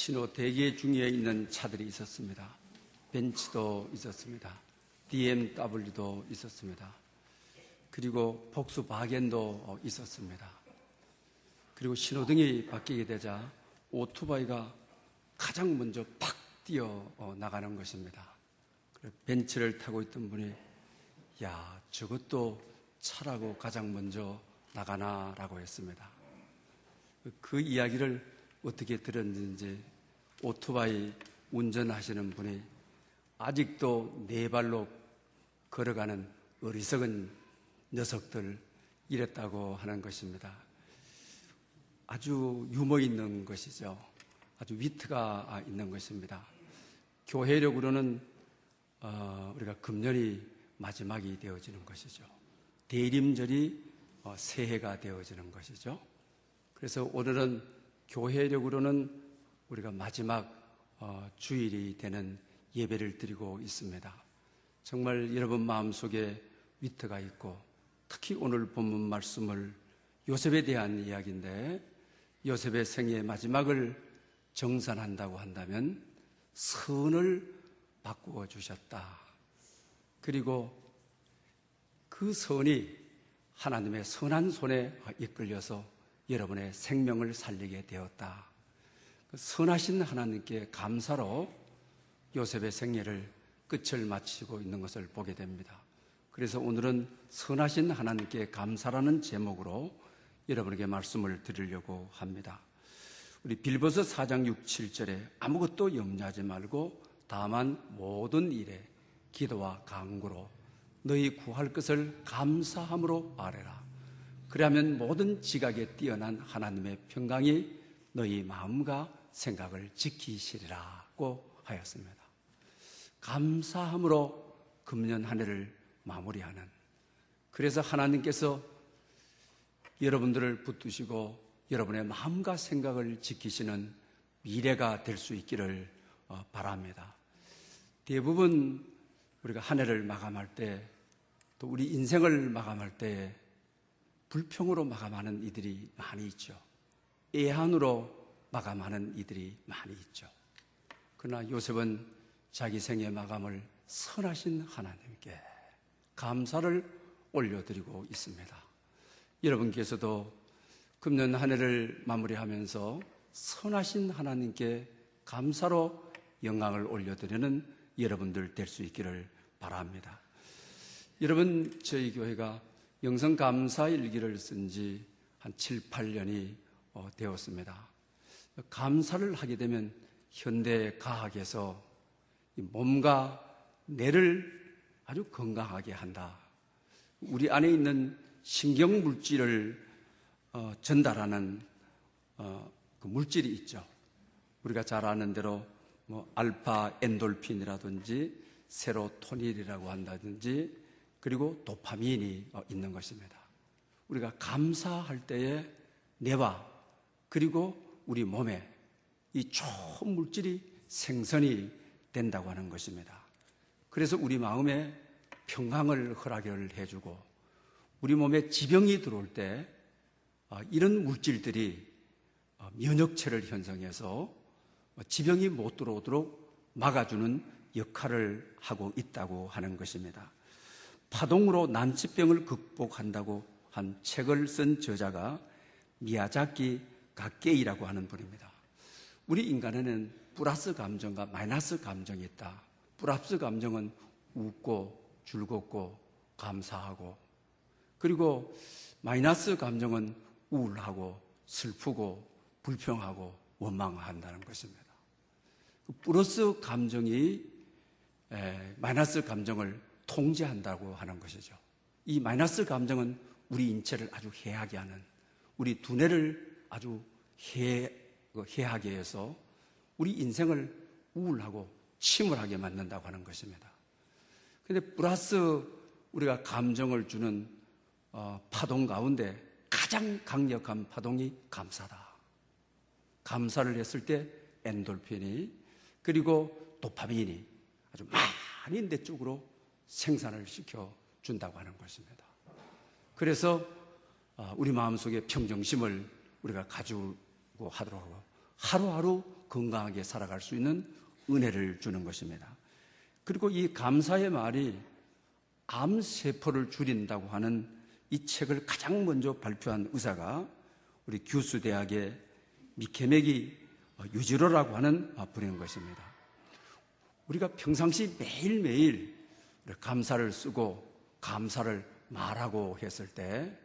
신호 대기 중에 있는 차들이 있었습니다. 벤츠도 있었습니다. DMW도 있었습니다. 그리고 폭스바겐도 있었습니다. 그리고 신호등이 바뀌게 되자 오토바이가 가장 먼저 팍 뛰어 나가는 것입니다. 벤츠를 타고 있던 분이 야, 저것도 차라고 가장 먼저 나가나라고 했습니다. 그 이야기를 어떻게 들었는지 오토바이 운전하시는 분이 아직도 네 발로 걸어가는 어리석은 녀석들 이랬다고 하는 것입니다. 아주 유머 있는 것이죠. 아주 위트가 있는 것입니다. 교회력으로는 우리가 금년이 마지막이 되어지는 것이죠. 대림절이 새해가 되어지는 것이죠. 그래서 오늘은 교회력으로는 우리가 마지막 주일이 되는 예배를 드리고 있습니다. 정말 여러분 마음속에 위트가 있고 특히 오늘 본문 말씀을 요셉에 대한 이야기인데 요셉의 생애의 마지막을 정산한다고 한다면 선을 바꾸어 주셨다. 그리고 그 선이 하나님의 선한 손에 이끌려서 여러분의 생명을 살리게 되었다. 선하신 하나님께 감사로 요셉의 생애를 끝을 마치고 있는 것을 보게 됩니다. 그래서 오늘은 선하신 하나님께 감사라는 제목으로 여러분에게 말씀을 드리려고 합니다. 우리 빌보서 4장 6, 7절에 아무것도 염려하지 말고 다만 모든 일에 기도와 간구로 너희 구할 것을 감사함으로 아뢰라. 그러면 모든 지각에 뛰어난 하나님의 평강이 너희 마음과 생각을 지키시리라고 하였습니다. 감사함으로 금년 한 해를 마무리하는, 그래서 하나님께서 여러분들을 붙드시고 여러분의 마음과 생각을 지키시는 미래가 될 수 있기를 바랍니다. 대부분 우리가 한 해를 마감할 때, 또 우리 인생을 마감할 때 불평으로 마감하는 이들이 많이 있죠. 애한으로 마감하는 이들이 많이 있죠. 그러나 요셉은 자기 생의 마감을 선하신 하나님께 감사를 올려드리고 있습니다. 여러분께서도 금년 한 해를 마무리하면서 선하신 하나님께 감사로 영광을 올려드리는 여러분들 될 수 있기를 바랍니다. 여러분, 저희 교회가 영성감사일기를 쓴 지 한 7, 8년이 되었습니다. 감사를 하게 되면 현대 과학에서 몸과 뇌를 아주 건강하게 한다. 우리 안에 있는 신경물질을 전달하는 그 물질이 있죠. 우리가 잘 아는 대로 알파 엔돌핀이라든지 세로토닌이라고 한다든지 그리고 도파민이 있는 것입니다. 우리가 감사할 때에 뇌와 그리고 우리 몸에 이 좋은 물질이 생성이 된다고 하는 것입니다. 그래서 우리 마음에 평강을 허락을 해주고 우리 몸에 지병이 들어올 때 이런 물질들이 면역체를 형성해서 지병이 못 들어오도록 막아주는 역할을 하고 있다고 하는 것입니다. 파동으로 난치병을 극복한다고 한 책을 쓴 저자가 미야자키 가케이라고 하는 분입니다. 우리 인간에는 플러스 감정과 마이너스 감정이 있다. 플러스 감정은 웃고 즐겁고 감사하고, 그리고 마이너스 감정은 우울하고 슬프고 불평하고 원망한다는 것입니다. 플러스 감정이 마이너스 감정을 통제한다고 하는 것이죠. 이 마이너스 감정은 우리 인체를 아주 해하게 하는, 우리 두뇌를 아주 해하게 해서 우리 인생을 우울하고 침울하게 만든다고 하는 것입니다. 그런데 플러스 우리가 감정을 주는 파동 가운데 가장 강력한 파동이 감사다. 감사를 했을 때 엔돌핀이 그리고 도파민이 아주 많이 내 쪽으로 생산을 시켜준다고 하는 것입니다. 그래서 우리 마음속에 평정심을 우리가 가지고 하도록 하고 하루하루 건강하게 살아갈 수 있는 은혜를 주는 것입니다. 그리고 이 감사의 말이 암세포를 줄인다고 하는 이 책을 가장 먼저 발표한 의사가 우리 규수대학의 미케메기 유지로라고 하는 분인 것입니다. 우리가 평상시 매일매일 감사를 쓰고 감사를 말하고 했을 때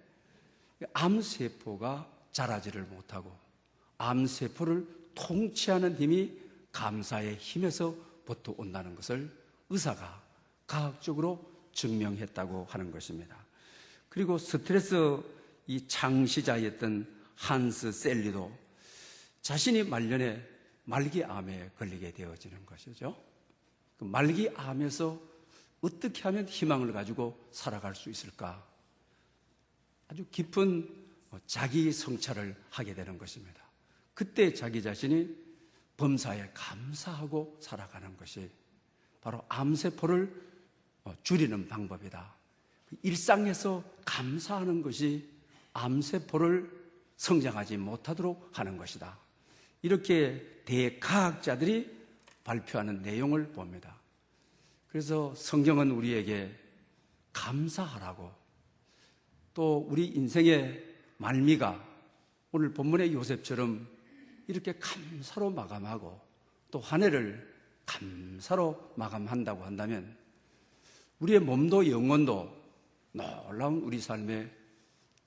암세포가 자라지를 못하고 암세포를 통치하는 힘이 감사의 힘에서부터 온다는 것을 의사가 과학적으로 증명했다고 하는 것입니다. 그리고 스트레스 이 창시자였던 한스 셀리도 자신이 말년에 말기암에 걸리게 되어지는 것이죠. 그 말기암에서 어떻게 하면 희망을 가지고 살아갈 수 있을까? 아주 깊은 자기 성찰을 하게 되는 것입니다. 그때 자기 자신이 범사에 감사하고 살아가는 것이 바로 암세포를 줄이는 방법이다. 일상에서 감사하는 것이 암세포를 성장하지 못하도록 하는 것이다. 이렇게 대과학자들이 발표하는 내용을 봅니다. 그래서 성경은 우리에게 감사하라고, 또 우리 인생의 말미가 오늘 본문의 요셉처럼 이렇게 감사로 마감하고 또 한 해를 감사로 마감한다고 한다면 우리의 몸도 영혼도 놀라운 우리 삶의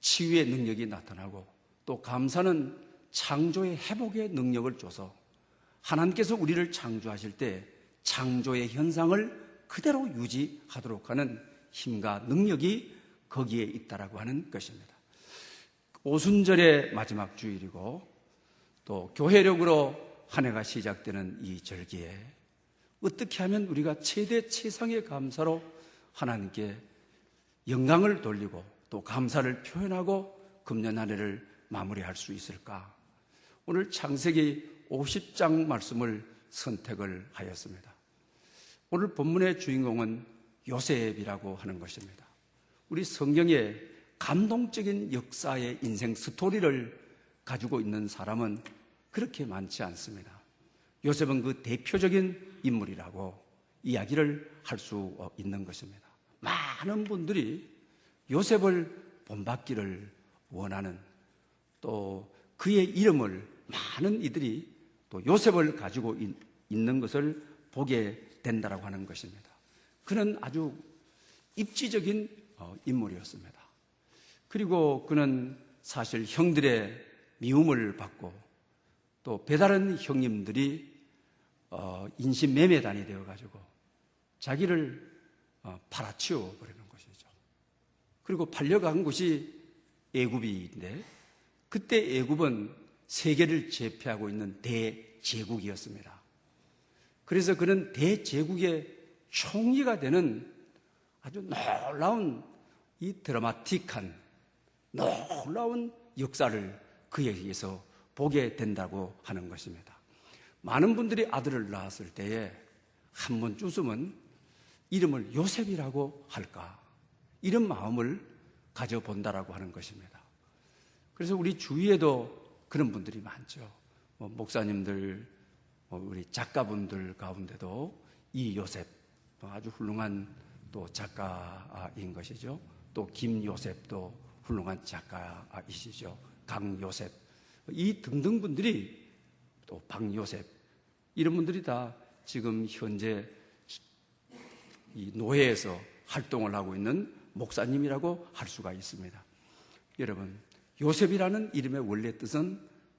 치유의 능력이 나타나고, 또 감사는 창조의 회복의 능력을 줘서 하나님께서 우리를 창조하실 때 창조의 현상을 그대로 유지하도록 하는 힘과 능력이 거기에 있다라고 하는 것입니다. 오순절의 마지막 주일이고 또 교회력으로 한 해가 시작되는 이 절기에 어떻게 하면 우리가 최대 최상의 감사로 하나님께 영광을 돌리고 또 감사를 표현하고 금년 한 해를 마무리할 수 있을까? 오늘 창세기 50장 말씀을 선택을 하였습니다. 오늘 본문의 주인공은 요셉이라고 하는 것입니다. 우리 성경에 감동적인 역사의 인생 스토리를 가지고 있는 사람은 그렇게 많지 않습니다. 요셉은 그 대표적인 인물이라고 이야기를 할 수 있는 것입니다. 많은 분들이 요셉을 본받기를 원하는, 또 그의 이름을 많은 이들이 또 요셉을 가지고 있는 것을 보게 된다라고 하는 것입니다. 그는 아주 입지적인 인물이었습니다. 그리고 그는 사실 형들의 미움을 받고 또 배다른 형님들이 인신매매단이 되어가지고 자기를 팔아치워 버리는 것이죠. 그리고 팔려간 곳이 애굽인데 그때 애굽은 세계를 제패하고 있는 대제국이었습니다. 그래서 그는 대제국의 총리가 되는 아주 놀라운 이 드라마틱한 놀라운 역사를 그에게서 보게 된다고 하는 것입니다. 많은 분들이 아들을 낳았을 때에 한 번쯤은 이름을 요셉이라고 할까, 이런 마음을 가져본다라고 하는 것입니다. 그래서 우리 주위에도 그런 분들이 많죠. 목사님들, 우리 작가분들 가운데도 이 요셉, 아주 훌륭한 또 작가인 것이죠. 또 김요셉도 훌륭한 작가이시죠. 강요셉, 이 등등 분들이, 또 박요셉, 이런 분들이 다 지금 현재 이 노예에서 활동을 하고 있는 목사님이라고 할 수가 있습니다. 여러분, 요셉이라는 이름의 원래 뜻은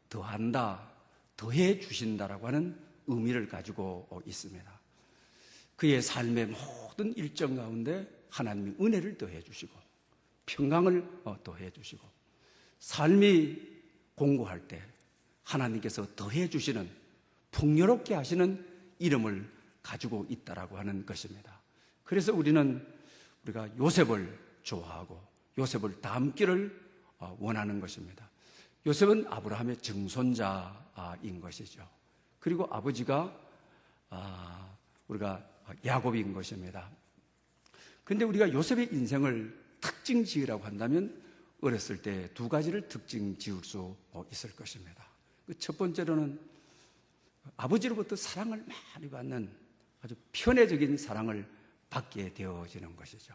더한다, 더해 주신다라고 하는 의미를 가지고 있습니다. 그의 삶의 모든 일정 가운데 하나님이 은혜를 더해 주시고 평강을 더해 주시고 삶이 공고할 때 하나님께서 더해 주시는, 풍요롭게 하시는 이름을 가지고 있다라고 하는 것입니다. 그래서 우리가 요셉을 좋아하고 요셉을 닮기를 원하는 것입니다. 요셉은 아브라함의 증손자인 것이죠. 그리고 아버지가 우리가 야곱인 것입니다. 그런데 우리가 요셉의 인생을 특징 지으라고 한다면 어렸을 때 두 가지를 특징 지을 수 있을 것입니다. 첫 번째로는 아버지로부터 사랑을 많이 받는 아주 편애적인 사랑을 받게 되어지는 것이죠.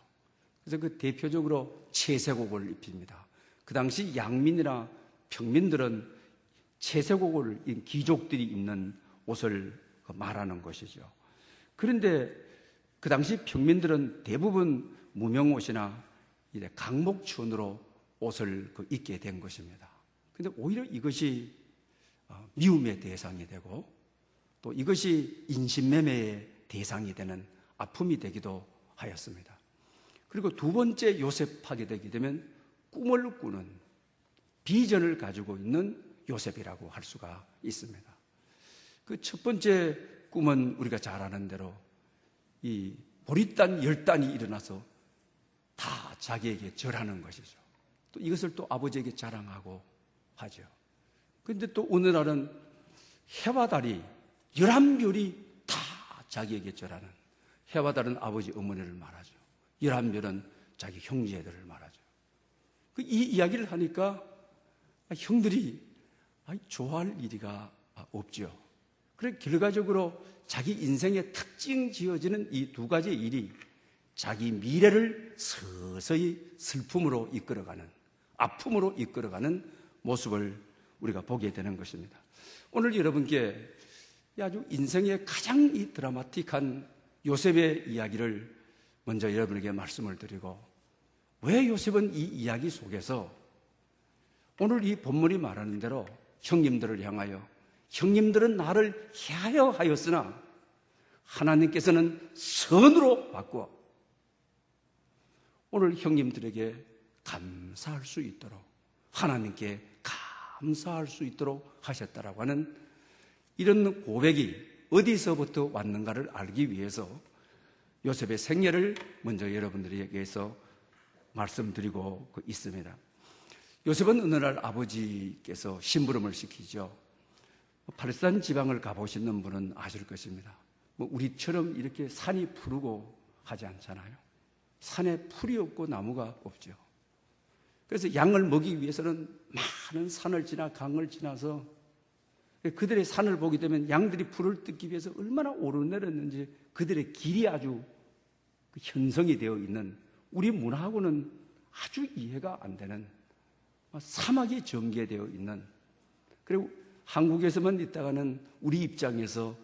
그래서 그 대표적으로 채색옷을 입힙니다. 그 당시 양민이나 평민들은 채색옷을 귀족들이 입는 옷을 말하는 것이죠. 그런데 그 당시 평민들은 대부분 무명옷이나 이제 강목천으로 옷을 입게 된 것입니다. 그런데 오히려 이것이 미움의 대상이 되고 또 이것이 인신매매의 대상이 되는 아픔이 되기도 하였습니다. 그리고 두 번째 요셉하게 되게 되면 꿈을 꾸는 비전을 가지고 있는 요셉이라고 할 수가 있습니다. 그 첫 번째 꿈은 우리가 잘 아는 대로 이 보리단 10단이 일어나서 다 자기에게 절하는 것이죠. 또 이것을 또 아버지에게 자랑하고 하죠. 그런데 또 어느 날은 해와 달이 11별이 다 자기에게 절하는, 해와 달은 아버지 어머니를 말하죠. 11별은 자기 형제들을 말하죠. 이 이야기를 하니까 형들이 좋아할 일이가 없죠. 그래서 결과적으로 자기 인생의 특징 지어지는 이 두 가지 일이 자기 미래를 서서히 슬픔으로 이끌어가는, 아픔으로 이끌어가는 모습을 우리가 보게 되는 것입니다. 오늘 여러분께 아주 인생의 가장 이 드라마틱한 요셉의 이야기를 먼저 여러분에게 말씀을 드리고, 왜 요셉은 이 이야기 속에서 오늘 이 본문이 말하는 대로 형님들을 향하여, 형님들은 나를 해하여 하였으나 하나님께서는 선으로 바꾸어 오늘 형님들에게 감사할 수 있도록, 하나님께 감사할 수 있도록 하셨다라고 하는 이런 고백이 어디서부터 왔는가를 알기 위해서 요셉의 생애를 먼저 여러분들에게서 말씀드리고 있습니다. 요셉은 어느 날 아버지께서 심부름을 시키죠. 팔레스타인 지방을 가보시는 분은 아실 것입니다. 우리처럼 이렇게 산이 푸르고 하지 않잖아요. 산에 풀이 없고 나무가 없죠. 그래서 양을 먹이기 위해서는 많은 산을 지나 강을 지나서 그들의 산을 보게 되면 양들이 풀을 뜯기 위해서 얼마나 오르내렸는지 그들의 길이 아주 형성이 되어 있는, 우리 문화하고는 아주 이해가 안 되는 사막이 전개되어 있는, 그리고 한국에서만 있다가는 우리 입장에서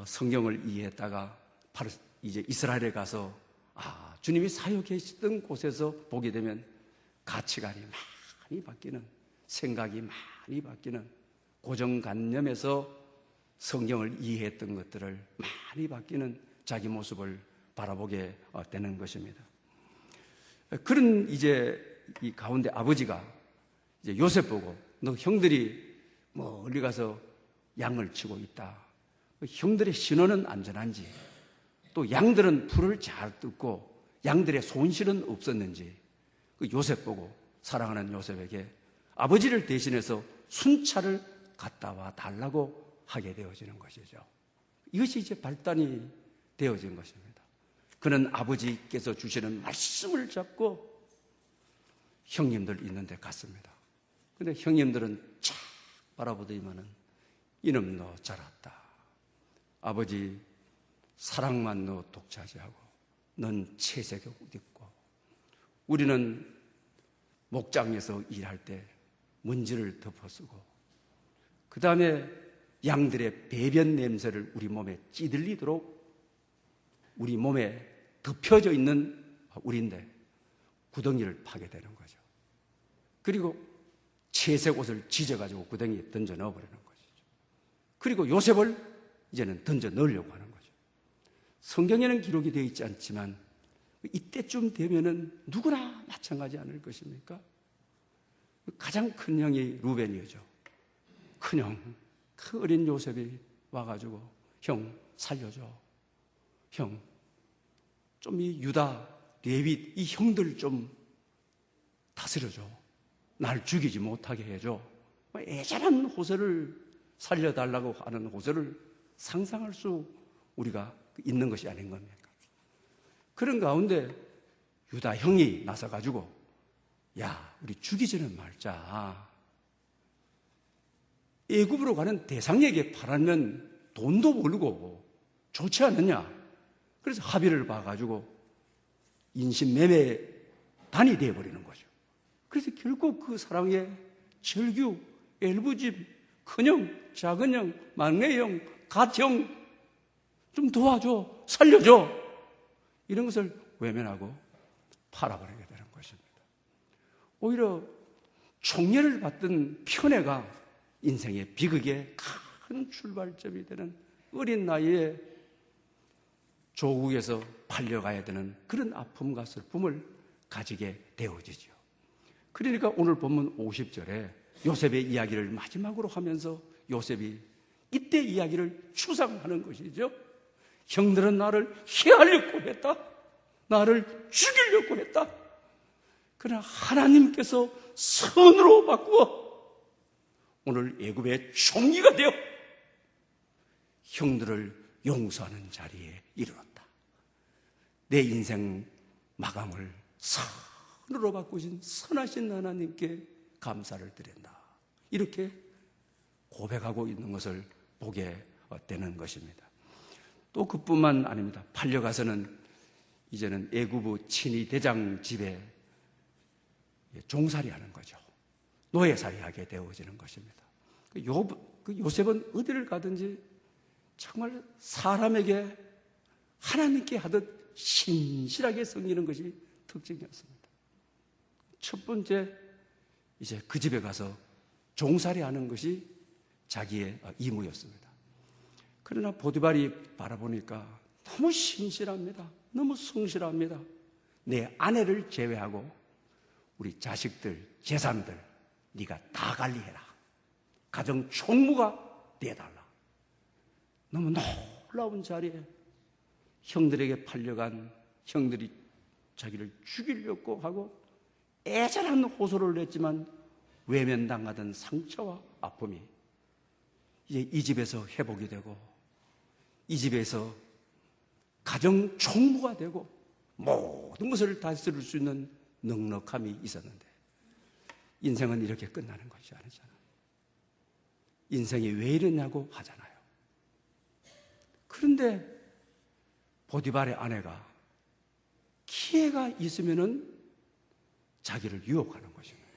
성경을 이해했다가 바로 이제 이스라엘에 가서 주님이 사역하시던 곳에서 보게 되면 가치관이 많이 바뀌는, 생각이 많이 바뀌는, 고정관념에서 성경을 이해했던 것들을 많이 바뀌는 자기 모습을 바라보게 되는 것입니다. 그런 이제 이 가운데 아버지가 이제 요셉 보고, 너 형들이 멀리 가서 양을 치고 있다. 형들의 신호는 안전한지, 또 양들은 풀을 잘 뜯고 양들의 손실은 없었는지, 그 요셉 보고 사랑하는 요셉에게 아버지를 대신해서 순찰을 갔다 와 달라고 하게 되어지는 것이죠. 이것이 이제 발단이 되어진 것입니다. 그는 아버지께서 주시는 말씀을 잡고 형님들 있는 데 갔습니다. 그런데 형님들은 쫙 바라보더니만은 이놈 너 잘 왔다. 아버지 사랑만 너 독차지하고 넌 채색옷 입고, 우리는 목장에서 일할 때 먼지를 덮어쓰고, 그 다음에 양들의 배변 냄새를 우리 몸에 찌들리도록 우리 몸에 덮여져 있는 우리인데 구덩이를 파게 되는 거죠. 그리고 채색 옷을 지져가지고 구덩이에 던져 넣어버리는 것이죠. 그리고 요셉을 이제는 던져 넣으려고 하는 거죠. 성경에는 기록이 되어 있지 않지만 이때쯤 되면은 누구나 마찬가지 않을 것입니까? 가장 큰 형이 루벤이었죠. 큰형, 그 어린 요셉이 와가지고 형 살려줘. 형, 좀 이 유다, 레위 이 형들 좀 다스려줘. 날 죽이지 못하게 해줘. 애절한 호소를 살려달라고 하는 호소를 상상할 수 우리가 있는 것이 아닌 겁니까? 그런 가운데 유다 형이 나서가지고 야, 우리 죽이지는 말자. 애굽으로 가는 대상에게 팔면 돈도 벌고 좋지 않느냐. 그래서 합의를 봐가지고 인신매매단이 되어버리는 거죠. 그래서 결국 그 사랑의 절규, 엘부집, 큰형, 작은형, 막내형, 갓형 좀 도와줘, 살려줘, 이런 것을 외면하고 팔아버리게 되는 것입니다. 오히려 총애를 받던 편애가 인생의 비극의 큰 출발점이 되는, 어린 나이에 조국에서 팔려가야 되는 그런 아픔과 슬픔을 가지게 되어지죠. 그러니까 오늘 본문 50절에 요셉의 이야기를 마지막으로 하면서 요셉이 이때 이야기를 추상하는 것이죠. 형들은 나를 해하려고 했다. 나를 죽이려고 했다. 그러나 하나님께서 선으로 바꾸어 오늘 애굽의 총리가 되어 형들을 용서하는 자리에 이르렀다. 내 인생 마감을 선으로 바꾸신 선하신 하나님께 감사를 드린다. 이렇게 고백하고 있는 것을 보게 되는 것입니다. 또 그뿐만 아닙니다. 팔려가서는 이제는 애굽의 친위 대장 집에 종살이 하는 거죠. 노예살이 하게 되어지는 것입니다. 요셉은 어디를 가든지 정말 사람에게 하나님께 하듯 신실하게 섬기는 것이 특징이었습니다. 첫 번째, 이제 그 집에 가서 종살이 하는 것이 자기의 임무였습니다. 그러나 보디발이 바라보니까 너무 신실합니다. 너무 성실합니다. 내 아내를 제외하고 우리 자식들, 재산들 네가 다 관리해라. 가정 총무가 되어달라. 너무 놀라운 자리에 형들에게 팔려간 형들이 자기를 죽이려고 하고 애절한 호소를 냈지만 외면당하던 상처와 아픔이 이제 이 집에서 회복이 되고 이 집에서 가정 총무가 되고 모든 것을 다스릴 수 있는 넉넉함이 있었는데 인생은 이렇게 끝나는 것이 아니잖아요. 인생이 왜 이러냐고 하잖아요. 그런데 보디발의 아내가 기회가 있으면은 자기를 유혹하는 것입니다.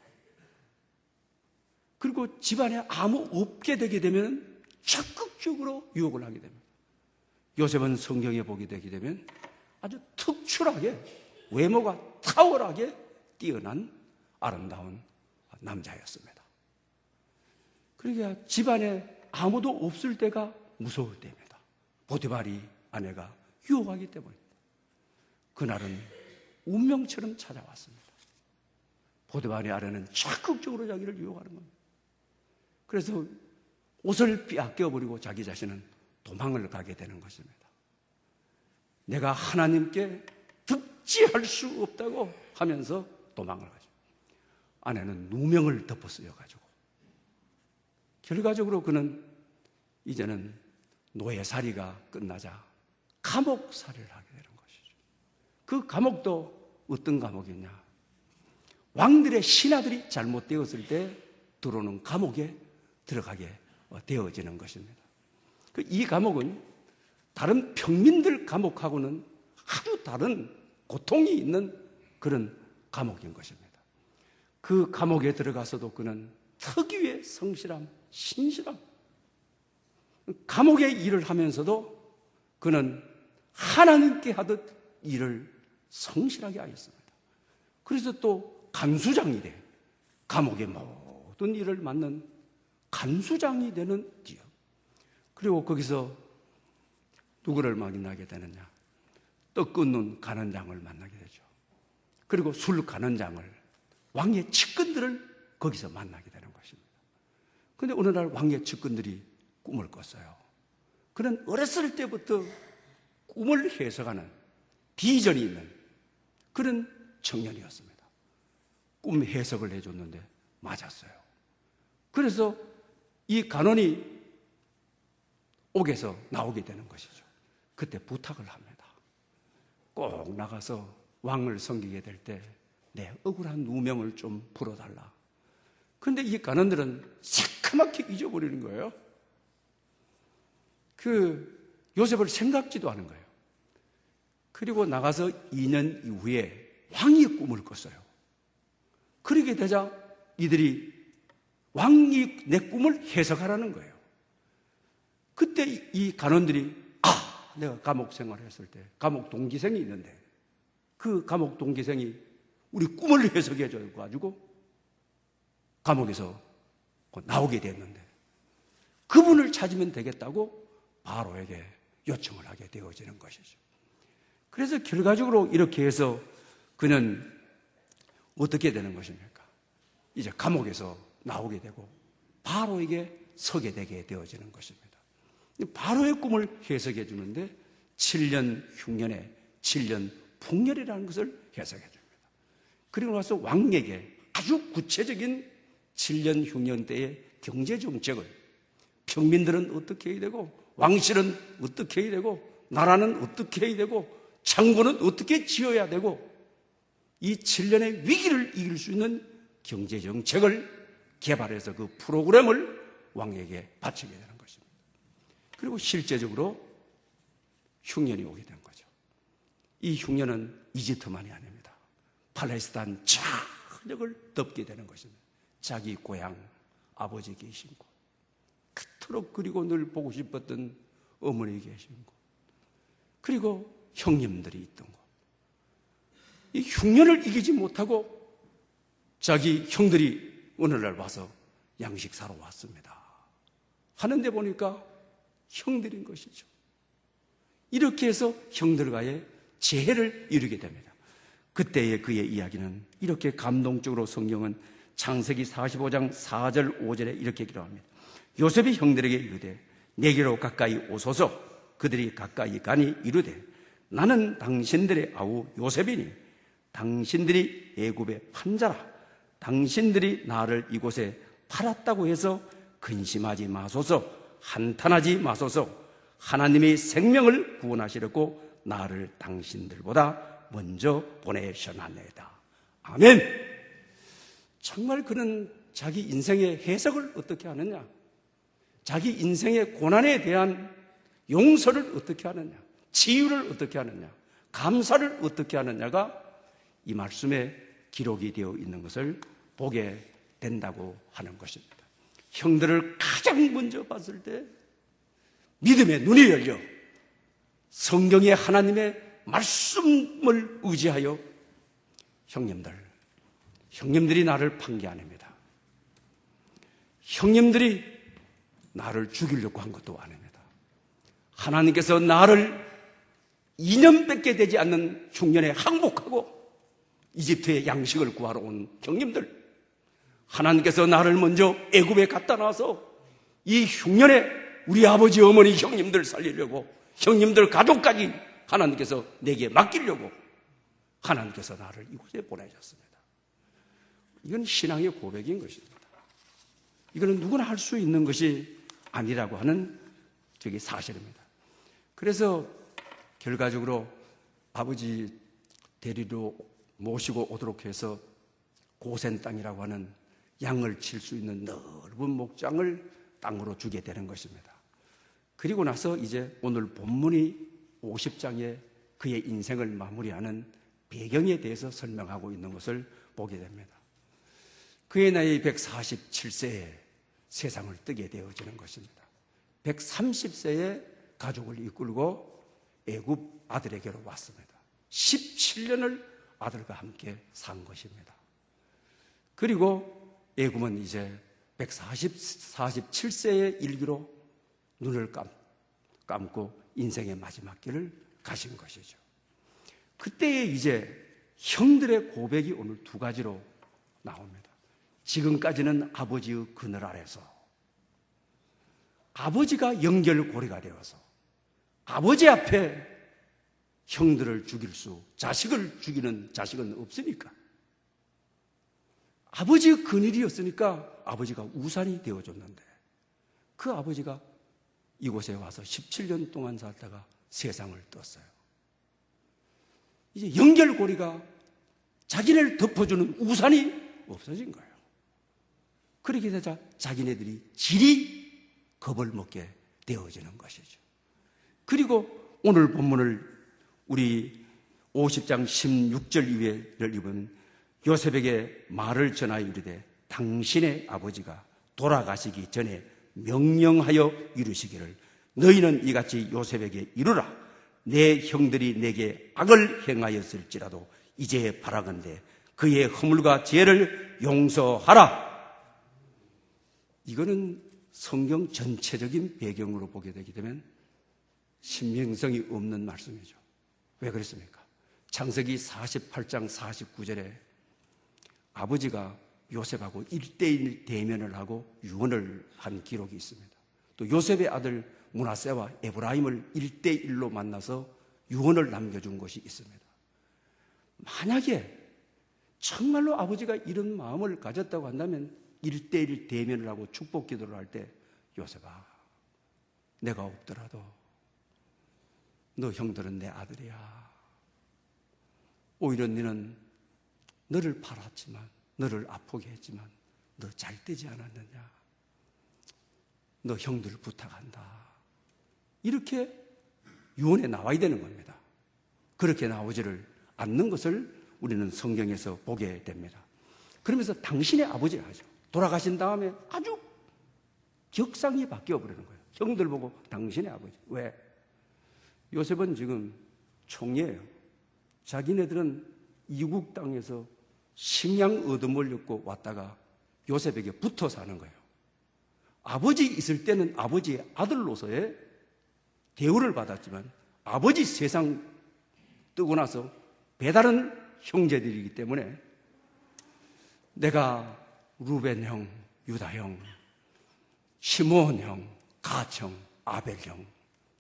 그리고 집안에 아무 없게 되게 되면 적극적으로 유혹을 하게 됩니다. 요셉은 성경에 보게 되게 되면 아주 특출하게 외모가 탁월하게 뛰어난 아름다운 남자였습니다. 그러니까 집안에 아무도 없을 때가 무서울 때입니다. 보디발이 아내가 유혹하기 때문입니다. 그날은 운명처럼 찾아왔습니다. 보디발의 아내는 적극적으로 자기를 유혹하는 겁니다. 그래서 옷을 빼앗겨버리고 자기 자신은 도망을 가게 되는 것입니다. 내가 하나님께 득지할 수 없다고 하면서 도망을 가죠. 아내는 누명을 덮어 쓰여가지고 결과적으로 그는 이제는 노예살이가 끝나자 감옥살이를 하게 되는 것이죠. 그 감옥도 어떤 감옥이냐? 왕들의 신하들이 잘못되었을 때 들어오는 감옥에 들어가게 되어지는 것입니다. 이 감옥은 다른 평민들 감옥하고는 아주 다른 고통이 있는 그런 감옥인 것입니다. 그 감옥에 들어가서도 그는 특유의 성실함, 신실함, 감옥의 일을 하면서도 그는 하나님께 하듯 일을 성실하게 하였습니다. 그래서 또 간수장이 돼 감옥의 모든 일을 맡는 간수장이 되는 뒤요. 그리고 거기서 누구를 만나게 되느냐? 떡 끊는 간원장을 만나게 되죠. 그리고 술 간원장을, 왕의 측근들을 거기서 만나게 되는 것입니다. 그런데 어느 날 왕의 측근들이 꿈을 꿨어요. 그는 어렸을 때부터 꿈을 해석하는 비전이 있는 그런 청년이었습니다. 꿈 해석을 해줬는데 맞았어요. 그래서 이 간원이 옥에서 나오게 되는 것이죠. 그때 부탁을 합니다. 꼭 나가서 왕을 섬기게 될 때 내 억울한 누명을 좀 풀어달라. 그런데 이 간원들은 새카맣게 잊어버리는 거예요. 요셉을 생각지도 않은 거예요. 그리고 나가서 2년 이후에 왕의 꿈을 꿨어요. 그렇게 되자 이들이 왕이 내 꿈을 해석하라는 거예요. 그때 이 간원들이 내가 감옥 생활을 했을 때 감옥 동기생이 있는데 그 감옥 동기생이 우리 꿈을 해석해 줘가지고 감옥에서 나오게 됐는데 그분을 찾으면 되겠다고 바로에게 요청을 하게 되어지는 것이죠. 그래서 결과적으로 이렇게 해서 그는 어떻게 되는 것입니까? 이제 감옥에서 나오게 되고 바로에게 서게 되게 되어지는 것입니다. 바로의 꿈을 해석해 주는데 7년 흉년에 7년 풍년이라는 것을 해석해 줍니다. 그리고 나서 왕에게 아주 구체적인 7년 흉년 때의 경제 정책을 평민들은 어떻게 해야 되고 왕실은 어떻게 해야 되고 나라는 어떻게 해야 되고 창고는 어떻게 지어야 되고 이 7년의 위기를 이길 수 있는 경제 정책을 개발해서 그 프로그램을 왕에게 바치게 되는 것입니다. 그리고 실제적으로 흉년이 오게 된 거죠. 이 흉년은 이집트만이 아닙니다. 팔레스타인 전역을 덮게 되는 것입니다. 자기 고향 아버지 계신 곳, 그토록 그리고 늘 보고 싶었던 어머니 계신 곳, 그리고 형님들이 있던 곳. 이 흉년을 이기지 못하고 자기 형들이 오늘날 와서 양식 사러 왔습니다 하는데 보니까 형들인 것이죠. 이렇게 해서 형들과의 재해를 이루게 됩니다. 그때의 그의 이야기는 이렇게 감동적으로 성경은 창세기 45장 4절 5절에 이렇게 기록합니다. 요셉이 형들에게 이르되 내게로 가까이 오소서. 그들이 가까이 가니 이르되 나는 당신들의 아우 요셉이니 당신들이 애굽의 판자라. 당신들이 나를 이곳에 팔았다고 해서 근심하지 마소서. 한탄하지 마소서. 하나님이 생명을 구원하시려고 나를 당신들보다 먼저 보내셨나이다. 아멘. 정말 그는 자기 인생의 해석을 어떻게 하느냐, 자기 인생의 고난에 대한 용서를 어떻게 하느냐, 치유를 어떻게 하느냐, 감사를 어떻게 하느냐가 이 말씀에 기록이 되어 있는 것을 보게 된다고 하는 것입니다. 형들을 가장 먼저 봤을 때 믿음의 눈이 열려 성경의 하나님의 말씀을 의지하여 형님들이 나를 판 게 아닙니다. 형님들이 나를 죽이려고 한 것도 아닙니다. 하나님께서 나를 2년밖에 되지 않는 흉년에 항복하고 이집트의 양식을 구하러 온 형님들, 하나님께서 나를 먼저 애굽에 갖다 놔서 이 흉년에 우리 아버지 어머니 형님들 살리려고, 형님들 가족까지 하나님께서 내게 맡기려고 하나님께서 나를 이곳에 보내셨습니다. 이건 신앙의 고백인 것입니다. 이거는 누구나 할 수 있는 것이 아니라고 하는 사실입니다. 그래서 결과적으로 아버지 데리러 모시고 오도록 해서 고센 땅이라고 하는 양을 칠 수 있는 넓은 목장을 땅으로 주게 되는 것입니다. 그리고 나서 이제 오늘 본문이 50장에 그의 인생을 마무리하는 배경에 대해서 설명하고 있는 것을 보게 됩니다. 그의 나이 147세에 세상을 뜨게 되어지는 것입니다. 130세에 가족을 이끌고 애굽 아들에게로 왔습니다. 17년을 아들과 함께 산 것입니다. 그리고 애굽은 이제 147세의 일기로 눈을 감고 인생의 마지막 길을 가신 것이죠. 그때에 이제 형들의 고백이 오늘 두 가지로 나옵니다. 지금까지는 아버지의 그늘 아래서 아버지가 연결고리가 되어서 아버지 앞에 형들을 죽일 자식을 죽이는 자식은 없으니까, 아버지의 그늘이었으니까 아버지가 우산이 되어줬는데, 그 아버지가 이곳에 와서 17년 동안 살다가 세상을 떴어요. 이제 연결고리가, 자기를 덮어주는 우산이 없어진 거예요. 그렇게 되자 자기네들이 질이 겁을 먹게 되어지는 것이죠. 그리고 오늘 본문을 우리 50장 16절 이하를 입은 요셉에게 말을 전하여 이르되 당신의 아버지가 돌아가시기 전에 명령하여 이루시기를 너희는 이같이 요셉에게 이루라. 내 형들이 내게 악을 행하였을지라도 이제 바라건대 그의 허물과 죄를 용서하라. 이거는 성경 전체적인 배경으로 보게 되기 때문에 신빙성이 없는 말씀이죠. 왜 그랬습니까? 창세기 48장 49절에 아버지가 요셉하고 1대1 대면을 하고 유언을 한 기록이 있습니다. 또 요셉의 아들 므낫세와 에브라임을 1대1로 만나서 유언을 남겨준 것이 있습니다. 만약에 정말로 아버지가 이런 마음을 가졌다고 한다면 1대1 대면을 하고 축복 기도를 할 때 요셉아, 내가 없더라도 너 형들은 내 아들이야. 오히려 너는 너를 팔았지만, 너를 아프게 했지만 너 잘 되지 않았느냐. 너 형들 부탁한다. 이렇게 유언에 나와야 되는 겁니다. 그렇게 나오지를 않는 것을 우리는 성경에서 보게 됩니다. 그러면서 당신의 아버지를 하죠. 돌아가신 다음에 아주 격상이 바뀌어 버리는 거예요. 형들 보고 당신의 아버지. 왜? 요셉은 지금 총리예요. 자기네들은 이국 땅에서 식량 얻어먹려고 왔다가 요셉에게 붙어 사는 거예요. 아버지 있을 때는 아버지의 아들로서의 대우를 받았지만 아버지 세상 뜨고 나서 배다른 형제들이기 때문에 내가 루벤 형, 유다 형, 시므온 형, 갓 형, 아벨 형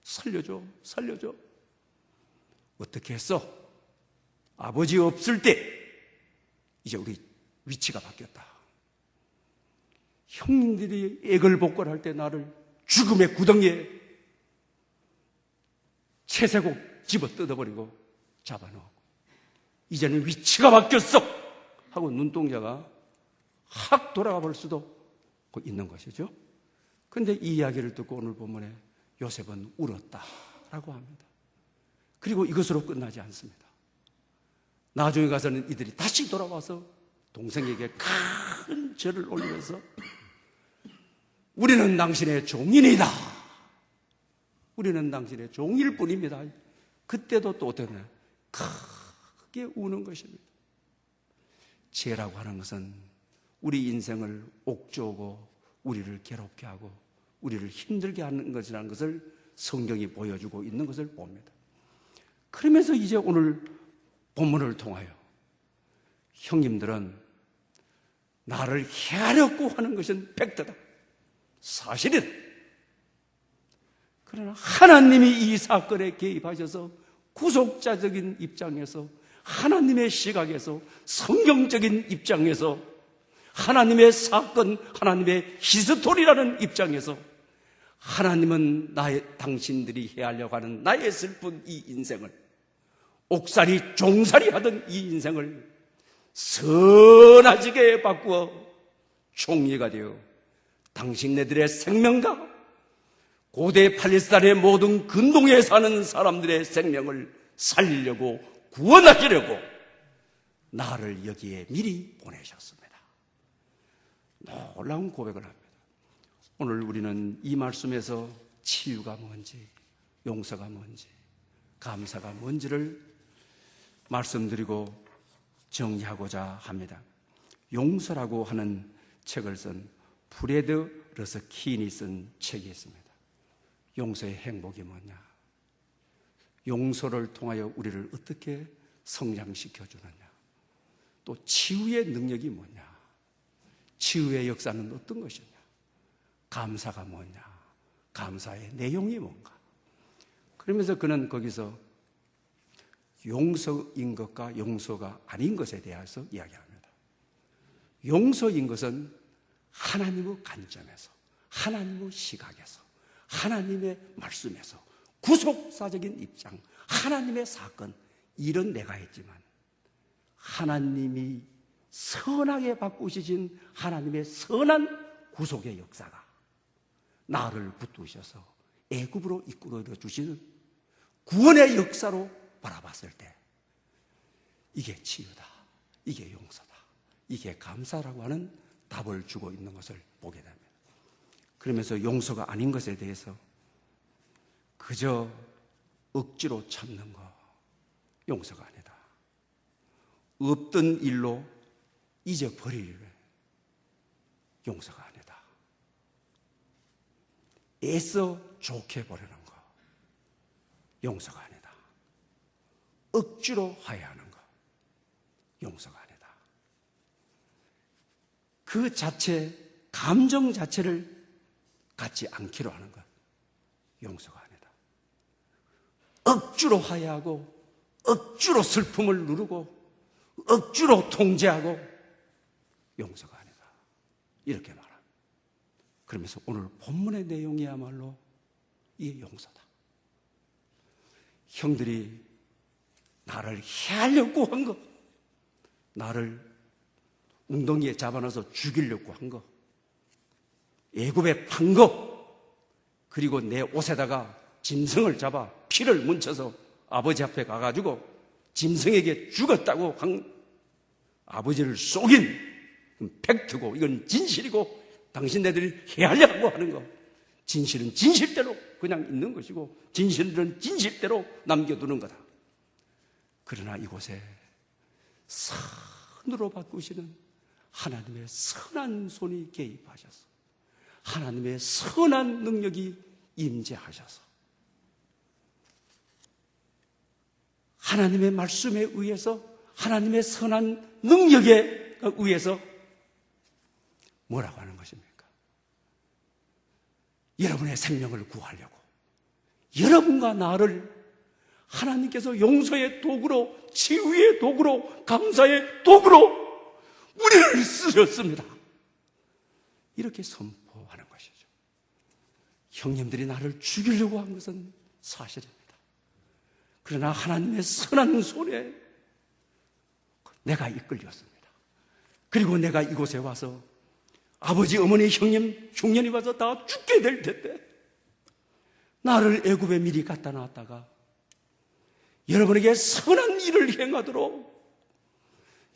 살려줘, 살려줘. 어떻게 했어? 아버지 없을 때 이제 우리 위치가 바뀌었다. 형님들이 애걸복걸할 때 나를 죽음의 구덩이에 채색옥 집어 뜯어버리고 잡아넣고 이제는 위치가 바뀌었어 하고 눈동자가 확 돌아가 볼 수도 있는 것이죠. 그런데 이 이야기를 듣고 오늘 본문에 요셉은 울었다라고 합니다. 그리고 이것으로 끝나지 않습니다. 나중에 가서는 이들이 다시 돌아와서 동생에게 큰 절을 올리면서 우리는 당신의 종인이다. 우리는 당신의 종일 뿐입니다. 그때도 또 어떻게 되나 크게 우는 것입니다. 죄라고 하는 것은 우리 인생을 옥죄고 우리를 괴롭게 하고 우리를 힘들게 하는 것이라는 것을 성경이 보여주고 있는 것을 봅니다. 그러면서 이제 오늘 본문을 통하여 형님들은 나를 해하려고 하는 것은 팩트다. 사실이다. 그러나 하나님이 이 사건에 개입하셔서 구속자적인 입장에서 하나님의 시각에서 성경적인 입장에서 하나님의 사건, 하나님의 히스토리라는 입장에서 하나님은 당신들이 해하려고 하는 나의 슬픈 이 인생을 옥살이 종살이 하던 이 인생을 선하지게 바꾸어 총리가 되어 당신네들의 생명과 고대 팔레스타인의 모든 근동에 사는 사람들의 생명을 살리려고 구원하시려고 나를 여기에 미리 보내셨습니다. 놀라운 고백을 합니다. 오늘 우리는 이 말씀에서 치유가 뭔지, 용서가 뭔지, 감사가 뭔지를 말씀드리고 정리하고자 합니다. 용서라고 하는 책을 쓴 프레드 러스킨이 쓴 책이 있습니다. 용서의 행복이 뭐냐? 용서를 통하여 우리를 어떻게 성장시켜 주느냐? 또 치유의 능력이 뭐냐? 치유의 역사는 어떤 것이냐? 감사가 뭐냐? 감사의 내용이 뭔가? 그러면서 그는 거기서 용서인 것과 용서가 아닌 것에 대해서 이야기합니다. 용서인 것은 하나님의 관점에서, 하나님의 시각에서, 하나님의 말씀에서, 구속사적인 입장, 하나님의 사건, 일은 내가 했지만 하나님이 선하게 바꾸시진 하나님의 선한 구속의 역사가 나를 붙드셔서 애굽으로 이끌어 주시는 구원의 역사로 바라봤을 때 이게 치유다, 이게 용서다, 이게 감사라고 하는 답을 주고 있는 것을 보게 됩니다. 그러면서 용서가 아닌 것에 대해서 그저 억지로 참는 거 용서가 아니다. 없던 일로 잊어버릴 용서가 아니다. 애써 좋게 보려는 거 용서가 아니다. 억지로 화해하는 거 용서가 아니다. 그 자체, 감정 자체를 갖지 않기로 하는 것 용서가 아니다. 억지로 화해하고 억지로 슬픔을 누르고 억지로 통제하고 용서가 아니다. 이렇게 말합니다. 그러면서 오늘 본문의 내용이야말로 이게 용서다. 형들이 나를 해하려고 한 것, 나를 웅덩이에 잡아넣어서 죽이려고 한 것, 애굽에 판 것, 그리고 내 옷에다가 짐승을 잡아 피를 뭉쳐서 아버지 앞에 가가지고 짐승에게 죽었다고 한 아버지를 속인 팩트고 이건 진실이고 당신네들이 해하려고 하는 거, 진실은 진실대로 그냥 있는 것이고 진실은 진실대로 남겨두는 거다. 그러나 이곳에 선으로 바꾸시는 하나님의 선한 손이 개입하셔서 하나님의 선한 능력이 임재하셔서 하나님의 말씀에 의해서 하나님의 선한 능력에 의해서 뭐라고 하는 것입니까? 여러분의 생명을 구하려고 여러분과 나를 하나님께서 용서의 도구로, 치유의 도구로, 감사의 도구로 우리를 쓰셨습니다. 이렇게 선포하는 것이죠. 형님들이 나를 죽이려고 한 것은 사실입니다. 그러나 하나님의 선한 손에 내가 이끌렸습니다. 그리고 내가 이곳에 와서 아버지, 어머니, 형님, 흉년이 와서 다 죽게 될 텐데 나를 애굽에 미리 갖다 놨다가 여러분에게 선한 일을 행하도록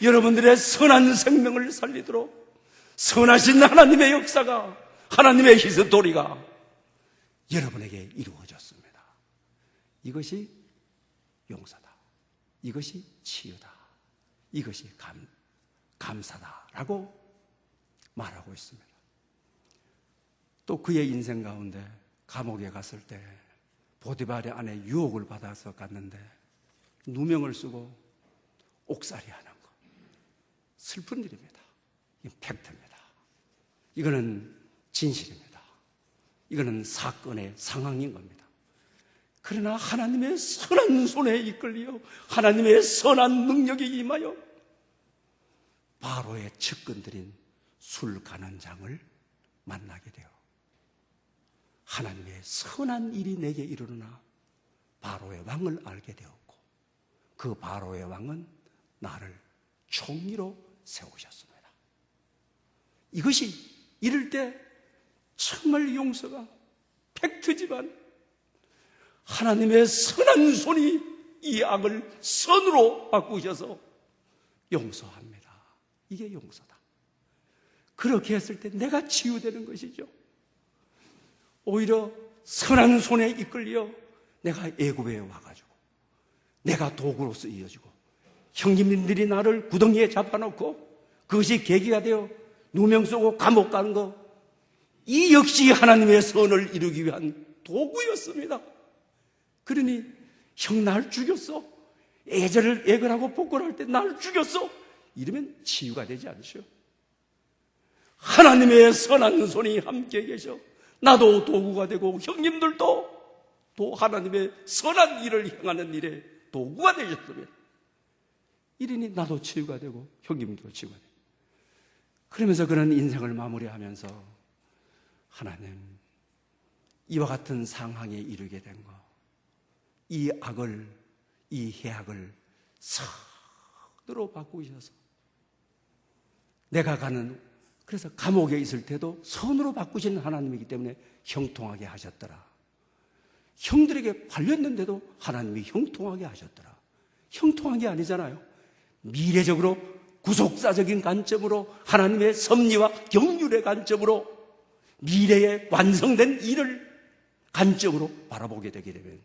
여러분들의 선한 생명을 살리도록 선하신 하나님의 역사가, 하나님의 히스토리가 여러분에게 이루어졌습니다. 이것이 용서다. 이것이 치유다. 이것이 감사다라고 말하고 있습니다. 또 그의 인생 가운데 감옥에 갔을 때 보디발의 아내 유혹을 받아서 갔는데 누명을 쓰고 옥살이 하는 것. 슬픈 일입니다. 이건 팩트입니다. 이거는 진실입니다. 이거는 사건의 상황인 겁니다. 그러나 하나님의 선한 손에 이끌려 하나님의 선한 능력이 임하여 바로의 측근들인 술간원장을 만나게 되어 하나님의 선한 일이 내게 이르르나 바로의 왕을 알게 되었고 그 바로의 왕은 나를 총리로 세우셨습니다. 이것이 이럴 때 정말 용서가 팩트지만 하나님의 선한 손이 이 악을 선으로 바꾸셔서 용서합니다. 이게 용서다. 그렇게 했을 때 내가 치유되는 것이죠. 오히려 선한 손에 이끌려 내가 애굽에 와가지고 내가 도구로 쓰여지고 형님들이 나를 구덩이에 잡아놓고 그것이 계기가 되어 누명 쓰고 감옥 가는 거, 이 역시 하나님의 선을 이루기 위한 도구였습니다. 그러니 형 날 죽였어, 애절하고 복권할 때 날 죽였어, 이러면 치유가 되지 않으시오? 하나님의 선한 손이 함께 계셔 나도 도구가 되고 형님들도 또 하나님의 선한 일을 행하는 일에 도구가 되셨습니다. 이러니 나도 치유가 되고 형님도 치유가 되고, 그러면서 그런 인생을 마무리하면서 하나님, 이와 같은 상황에 이르게 된 것, 이 악을, 이 해악을 선으로 바꾸셔서 내가 그래서 감옥에 있을 때도 선으로 바꾸신 하나님이기 때문에 형통하게 하셨더라. 형들에게 팔렸는데도 하나님이 형통하게 하셨더라. 형통한 게 아니잖아요. 미래적으로 구속사적인 관점으로 하나님의 섭리와 경륜의 관점으로 미래에 완성된 일을 관점으로 바라보게 되게 되면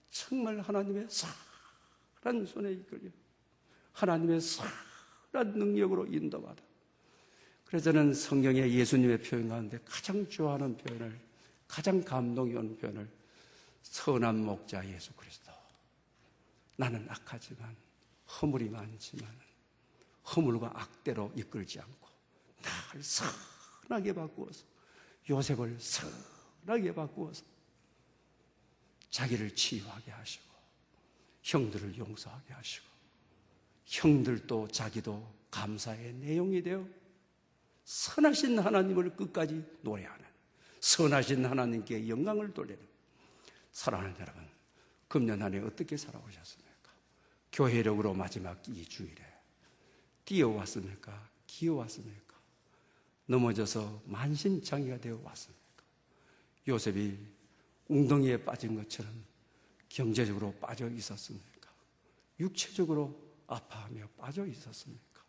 정말 하나님의 살한 손에 이끌려 하나님의 살한 능력으로 인도받아. 그래서 저는 성경의 예수님의 표현 가운데 가장 좋아하는 표현을, 가장 감동이 오는 표현을 선한 목자 예수 그리스도. 나는 악하지만 허물이 많지만 허물과 악대로 이끌지 않고 나를 선하게 바꾸어서, 요셉을 선하게 바꾸어서 자기를 치유하게 하시고 형들을 용서하게 하시고 형들도 자기도 감사의 내용이 되어 선하신 하나님을 끝까지 노래하는, 선하신 하나님께 영광을 돌리는. 사랑하는 여러분, 금년 한 해 어떻게 살아오셨습니까? 교회력으로 마지막 이 주일에 뛰어왔습니까? 기어왔습니까? 넘어져서 만신창이가 되어 왔습니까? 요셉이 웅덩이에 빠진 것처럼 경제적으로 빠져 있었습니까? 육체적으로 아파하며 빠져 있었습니까?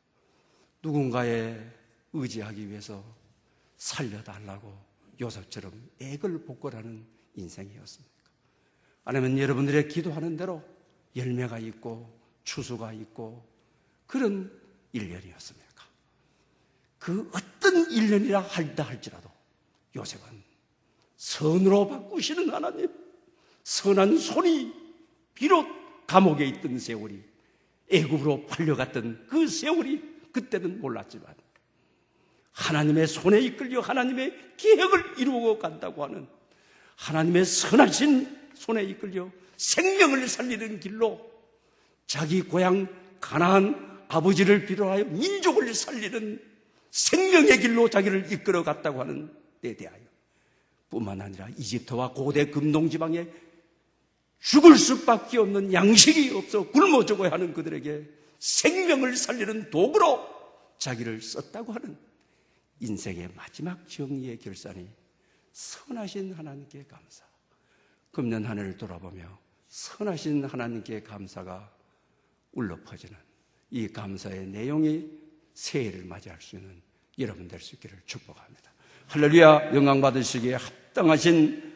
누군가에 의지하기 위해서 살려달라고 요셉처럼 액을 복걸하는 인생이었습니까? 아니면 여러분들의 기도하는 대로 열매가 있고 추수가 있고 그런 일년이었습니까? 그 어떤 일년이라 할다 할지라도 요셉은 선으로 바꾸시는 하나님, 선한 손이 비록 감옥에 있던 세월이, 애굽으로 팔려갔던 그 세월이 그때는 몰랐지만 하나님의 손에 이끌려 하나님의 계획을 이루어 간다고 하는 하나님의 선하신 손에 이끌려 생명을 살리는 길로 자기 고향 가나안 아버지를 비롯하여 민족을 살리는 생명의 길로 자기를 이끌어 갔다고 하는 데 대하여 뿐만 아니라 이집트와 고대 금동지방에 죽을 수밖에 없는 양식이 없어 굶어 죽어야 하는 그들에게 생명을 살리는 도구로 자기를 썼다고 하는 인생의 마지막 정의의 결산이 선하신 하나님께 감사. 금년 한 해를 돌아보며 선하신 하나님께 감사가 울려 퍼지는 이 감사의 내용이 새해를 맞이할 수 있는 여러분 될 수 있기를 축복합니다. 할렐루야, 영광 받으시기에 합당하신